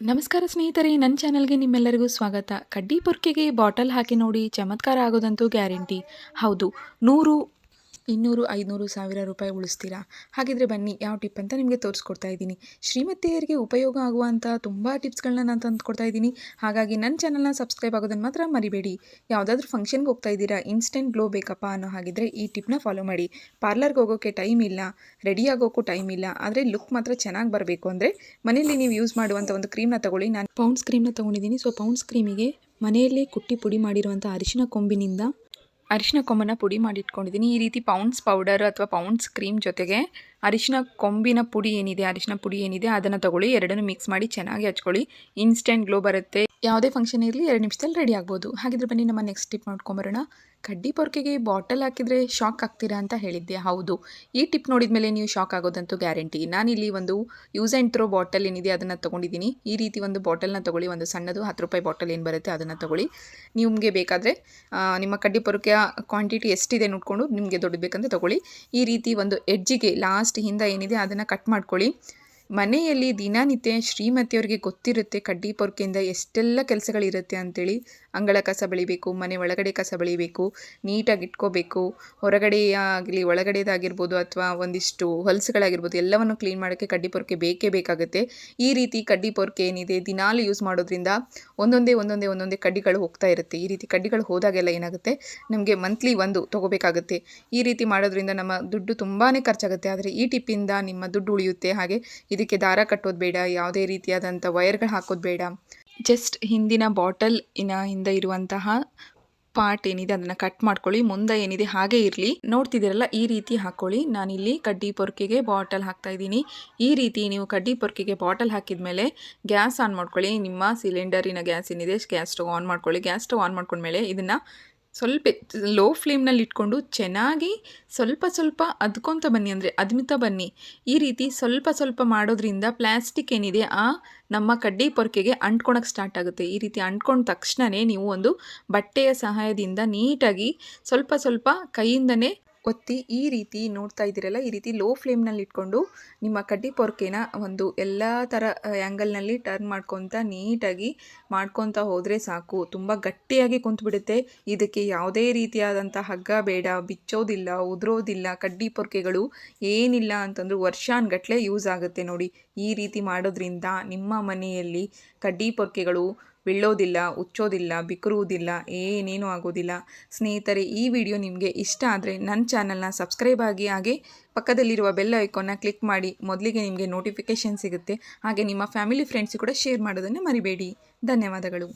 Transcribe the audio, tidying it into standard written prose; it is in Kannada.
ನಮಸ್ಕಾರ ಸ್ನೇಹಿತರೆ, ನನ್ನ ಚಾನಲ್ಗೆ ನಿಮ್ಮೆಲ್ಲರಿಗೂ ಸ್ವಾಗತ. ಕಡ್ಡಿ ಪೊರ್ಕೆಗೆ ಬಾಟಲ್ ಹಾಕಿ ನೋಡಿ, ಚಮತ್ಕಾರ ಆಗೋದಂತೂ ಗ್ಯಾರಂಟಿ. ಹೌದು, 100, 200, 500, 1000 ರೂಪಾಯಿ ಉಳಿಸ್ತೀರಾ. ಹಾಗಿದ್ರೆ ಬನ್ನಿ, ಯಾವ ಟಿಪ್ ಅಂತ ನಿಮಗೆ ತೋರಿಸ್ಕೊಡ್ತಾ ಇದ್ದೀನಿ. ಶ್ರೀಮತಿಯರಿಗೆ ಉಪಯೋಗ ಆಗುವಂಥ ತುಂಬ ಟಿಪ್ಸ್ಗಳನ್ನ ನಾನು ತಂದುಕೊಡ್ತಾ ಇದ್ದೀನಿ. ಹಾಗಾಗಿ ನನ್ನ ಚಾನಲ್ನ ಸಬ್ಸ್ಕ್ರೈಬ್ ಆಗೋದನ್ನು ಮಾತ್ರ ಮರಿಬೇಡಿ. ಯಾವುದಾದ್ರೂ ಫಂಕ್ಷನ್ಗೆ ಹೋಗ್ತಾ ಇದ್ದೀರಾ, ಇನ್ಸ್ಟೆಂಟ್ ಗ್ಲೋ ಬೇಕಪ್ಪ ಅನ್ನೋ ಹಾಗಿದ್ರೆ ಈ ಟಿಪ್ನ ಫಾಲೋ ಮಾಡಿ. ಪಾರ್ಲರ್ಗೆ ಹೋಗೋಕ್ಕೆ ಟೈಮ್ ಇಲ್ಲ, ರೆಡಿ ಆಗೋಕ್ಕೂ ಟೈಮ್ ಇಲ್ಲ, ಆದರೆ ಲುಕ್ ಮಾತ್ರ ಚೆನ್ನಾಗಿ ಬರಬೇಕು ಅಂದರೆ ಮನೆಯಲ್ಲಿ ನೀವು ಯೂಸ್ ಮಾಡುವಂಥ ಒಂದು ಕ್ರೀಮ್ನ ತಗೊಳ್ಳಿ. ನಾನು ಪೌಂಡ್ಸ್ ಕ್ರೀಮ್ನ ತೊಗೊಂಡಿದ್ದೀನಿ. ಸೊ ಪೌಂಡ್ಸ್ ಕ್ರೀಮಿಗೆ ಮನೆಯಲ್ಲೇ ಕುಟ್ಟಿ ಪುಡಿ ಮಾಡಿರುವಂಥ ಅರಿಶಿನ ಕೊಂಬಿನಿಂದ ಅರಿಶಿನ ಕೊಂಬನ್ನು ಪುಡಿ ಮಾಡಿಟ್ಕೊಂಡಿದ್ದೀನಿ. ಈ ರೀತಿ ಪೌಂಡ್ಸ್ ಪೌಡರ್ ಅಥವಾ ಪೌಂಡ್ಸ್ ಕ್ರೀಮ್ ಜೊತೆಗೆ ಅರಿಶಿನ ಕೊಂಬಿನ ಪುಡಿ ಏನಿದೆ, ಅರಿಶಿನ ಪುಡಿ ಏನಿದೆ ಅದನ್ನು ತಗೊಳ್ಳಿ. ಎರಡನ್ನೂ ಮಿಕ್ಸ್ ಮಾಡಿ ಚೆನ್ನಾಗಿ ಹಚ್ಕೊಳ್ಳಿ. ಇನ್ಸ್ಟೆಂಟ್ ಗ್ಲೋ ಬರುತ್ತೆ. ಯಾವುದೇ ಫಂಕ್ಷನ್ ಇರಲಿ 2 ನಿಮಿಷದಲ್ಲಿ ರೆಡಿ ಆಗ್ಬೋದು. ಹಾಗಿದ್ರೆ ಬನ್ನಿ ನಮ್ಮ ನೆಕ್ಸ್ಟ್ ಟಿಪ್ ನೋಡ್ಕೊಂಬರೋಣ. ಕಡ್ಡಿ ಪೊರ್ಕೆಗೆ ಬಾಟಲ್ ಹಾಕಿದರೆ ಶಾಕ್ ಆಗ್ತೀರಾ ಅಂತ ಹೇಳಿದ್ದೆ. ಹೌದು, ಈ ಟಿಪ್ ನೋಡಿದ ಮೇಲೆ ನೀವು ಶಾಕ್ ಆಗೋದಂತೂ ಗ್ಯಾರಂಟಿ. ನಾನಿಲ್ಲಿ ಒಂದು ಯೂಸ್ ಆ್ಯಂಡ್ ಥ್ರೋ ಬಾಟಲ್ ಏನಿದೆ ಅದನ್ನು ತೊಗೊಂಡಿದ್ದೀನಿ. ಈ ರೀತಿ ಒಂದು ಬಾಟಲ್ನ ತೊಗೊಳ್ಳಿ. ಒಂದು ಸಣ್ಣದು 10 ರೂಪಾಯಿ ಬಾಟಲ್ ಏನು ಬರುತ್ತೆ ಅದನ್ನು ತೊಗೊಳ್ಳಿ. ನಿಮಗೆ ಬೇಕಾದರೆ ನಿಮ್ಮ ಕಡ್ಡಿ ಪೊರ್ಕೆಯ ಕ್ವಾಂಟಿಟಿ ಎಷ್ಟಿದೆ ನೋಡಿಕೊಂಡು ನಿಮಗೆ ದೊಡ್ಡದು ಬೇಕಂತ ತೊಗೊಳ್ಳಿ. ಈ ರೀತಿ ಒಂದು ಎಡ್ಜಿಗೆ ಲಾಸ್ಟ್ ಹಿಂದೆ ಏನಿದೆ ಅದನ್ನು ಕಟ್ ಮಾಡ್ಕೊಳ್ಳಿ. ಮನೆಯಲ್ಲಿ ದಿನನಿತ್ಯ ಶ್ರೀಮತಿಯವರಿಗೆ ಗೊತ್ತಿರುತ್ತೆ ಕಡ್ಡಿ ಪೊರ್ಕೆಯಿಂದ ಎಷ್ಟೆಲ್ಲ ಕೆಲಸಗಳಿರುತ್ತೆ ಅಂಥೇಳಿ. ಅಂಗಳ ಕಸ ಬಳಿಬೇಕು, ಮನೆ ಒಳಗಡೆ ಕಸ ಬಳಿಬೇಕು, ನೀಟಾಗಿ ಇಟ್ಕೋಬೇಕು. ಹೊರಗಡೆ ಆಗಲಿ ಒಳಗಡೆದಾಗಿರ್ಬೋದು ಅಥವಾ ಒಂದಿಷ್ಟು ಹೊಲಸುಗಳಾಗಿರ್ಬೋದು ಎಲ್ಲವನ್ನು ಕ್ಲೀನ್ ಮಾಡೋಕ್ಕೆ ಕಡ್ಡಿ ಪೊರ್ಕೆ ಬೇಕೇ ಬೇಕಾಗುತ್ತೆ. ಈ ರೀತಿ ಕಡ್ಡಿ ಪೊರ್ಕೆ ಏನಿದೆ ದಿನಾಲು ಯೂಸ್ ಮಾಡೋದ್ರಿಂದ ಒಂದೊಂದೇ ಕಡ್ಡಿಗಳು ಹೋಗ್ತಾ ಇರುತ್ತೆ. ಈ ರೀತಿ ಕಡ್ಡಿಗಳು ಹೋದಾಗೆಲ್ಲ ಏನಾಗುತ್ತೆ, ನಮಗೆ ಮಂತ್ಲಿ ಒಂದು ತೊಗೋಬೇಕಾಗುತ್ತೆ. ಈ ರೀತಿ ಮಾಡೋದ್ರಿಂದ ನಮ್ಮ ದುಡ್ಡು ತುಂಬಾ ಖರ್ಚಾಗುತ್ತೆ. ಆದರೆ ಈ ಟಿಪ್ಪಿಂದ ನಿಮ್ಮ ದುಡ್ಡು ಉಳಿಯುತ್ತೆ. ಹಾಗೆ ಇದಕ್ಕೆ ದಾರ ಕಟ್ಟೋದು ಬೇಡ, ಯಾವುದೇ ರೀತಿಯಾದಂಥ ವೈರ್ಗಳು ಹಾಕೋದು ಬೇಡ. ಜಸ್ಟ್ ಹಿಂದಿನ ಬಾಟಲ್ ಹಿಂದೆ ಇರುವಂತಹ ಪಾರ್ಟ್ ಏನಿದೆ ಅದನ್ನು ಕಟ್ ಮಾಡ್ಕೊಳ್ಳಿ. ಮುಂದೆ ಏನಿದೆ ಹಾಗೆ ಇರಲಿ. ನೋಡ್ತಿದ್ದೀರಲ್ಲ, ಈ ರೀತಿ ಹಾಕ್ಕೊಳ್ಳಿ. ನಾನಿಲ್ಲಿ ಕಡ್ಡಿ ಪೊರ್ಕೆಗೆ ಬಾಟಲ್ ಹಾಕ್ತಾ ಇದ್ದೀನಿ. ಈ ರೀತಿ ನೀವು ಕಡ್ಡಿ ಪೊರ್ಕೆಗೆ ಬಾಟಲ್ ಹಾಕಿದ ಮೇಲೆ ಗ್ಯಾಸ್ ಆನ್ ಮಾಡ್ಕೊಳ್ಳಿ. ನಿಮ್ಮ ಸಿಲಿಂಡರಿನ ಗ್ಯಾಸ್ ಏನಿದೆ ಗ್ಯಾಸ್ ಸ್ಟವ್ ಆನ್ ಮಾಡ್ಕೊಳ್ಳಿ. ಗ್ಯಾಸ್ ಸ್ಟವ್ ಆನ್ ಮಾಡ್ಕೊಂಡ್ಮೇಲೆ ಇದನ್ನು ಸ್ವಲ್ಪ ಲೋ ಫ್ಲೇಮ್ನಲ್ಲಿ ಇಟ್ಕೊಂಡು ಚೆನ್ನಾಗಿ ಸ್ವಲ್ಪ ಅದ್ಕೊತ ಬನ್ನಿ, ಅಂದರೆ ಅದ್ಮಿತ ಬನ್ನಿ. ಈ ರೀತಿ ಸ್ವಲ್ಪ ಮಾಡೋದ್ರಿಂದ ಪ್ಲಾಸ್ಟಿಕ್ ಏನಿದೆ ನಮ್ಮ ಕಡ್ಡಿ ಪೊರ್ಕೆಗೆ ಅಂಟ್ಕೊಳಕ್ಕೆ ಸ್ಟಾರ್ಟ್ ಆಗುತ್ತೆ. ಈ ರೀತಿ ಅಂಟ್ಕೊಂಡ ತಕ್ಷಣವೇ ನೀವು ಒಂದು ಬಟ್ಟೆಯ ಸಹಾಯದಿಂದ ನೀಟಾಗಿ ಸ್ವಲ್ಪ ಕೈಯಿಂದನೇ ಒತ್ತಿ ಈ ರೀತಿ ನೋಡ್ತಾ ಇದ್ದೀರಲ್ಲ, ಈ ರೀತಿ ಲೋ ಫ್ಲೇಮ್ನಲ್ಲಿ ಇಟ್ಕೊಂಡು ನಿಮ್ಮ ಕಡ್ಡಿ ಪೊರ್ಕೆನ ಒಂದು ಎಲ್ಲ ಥರ ಆ್ಯಂಗಲ್ನಲ್ಲಿ ಟರ್ನ್ ಮಾಡ್ಕೊತ ನೀಟಾಗಿ ಮಾಡ್ಕೊತ ಹೋದರೆ ಸಾಕು. ತುಂಬ ಗಟ್ಟಿಯಾಗಿ ಕುಂತ್ಬಿಡುತ್ತೆ. ಇದಕ್ಕೆ ಯಾವುದೇ ರೀತಿಯಾದಂಥ ಹಗ್ಗ ಬೇಡ, ಬಿಚ್ಚೋದಿಲ್ಲ, ಉದುರೋದಿಲ್ಲ. ಕಡ್ಡಿ ಪೊರ್ಕೆಗಳು ಏನಿಲ್ಲ ಅಂತಂದರೂ ವರ್ಷಾನುಗಟ್ಲೆ ಯೂಸ್ ಆಗುತ್ತೆ. ನೋಡಿ, ಈ ರೀತಿ ಮಾಡೋದ್ರಿಂದ ನಿಮ್ಮ ಮನೆಯಲ್ಲಿ ಕಡ್ಡಿ ಪೊರ್ಕೆಗಳು ಬೀಳೋದಿಲ್ಲ, ಉಚ್ಚೋದಿಲ್ಲ, ಬಿಕ್ಕುವುದಿಲ್ಲ, ಏನೇನೂ ಆಗೋದಿಲ್ಲ. ಸ್ನೇಹಿತರೆ, ಈ ವಿಡಿಯೋ ನಿಮಗೆ ಇಷ್ಟ ಆದರೆ ನನ್ನ ಚಾನಲ್ನ ಸಬ್ಸ್ಕ್ರೈಬ್ ಆಗಿ, ಹಾಗೆ ಪಕ್ಕದಲ್ಲಿರುವ ಬೆಲ್ ಐಕಾನ್ನ ಕ್ಲಿಕ್ ಮಾಡಿ. ಮೊದಲಿಗೆ ನಿಮಗೆ ನೋಟಿಫಿಕೇಷನ್ ಸಿಗುತ್ತೆ. ಹಾಗೆ ನಿಮ್ಮ ಫ್ಯಾಮಿಲಿ ಫ್ರೆಂಡ್ಸಿಗೆ ಕೂಡ ಶೇರ್ ಮಾಡೋದನ್ನು ಮರಿಬೇಡಿ. ಧನ್ಯವಾದಗಳು.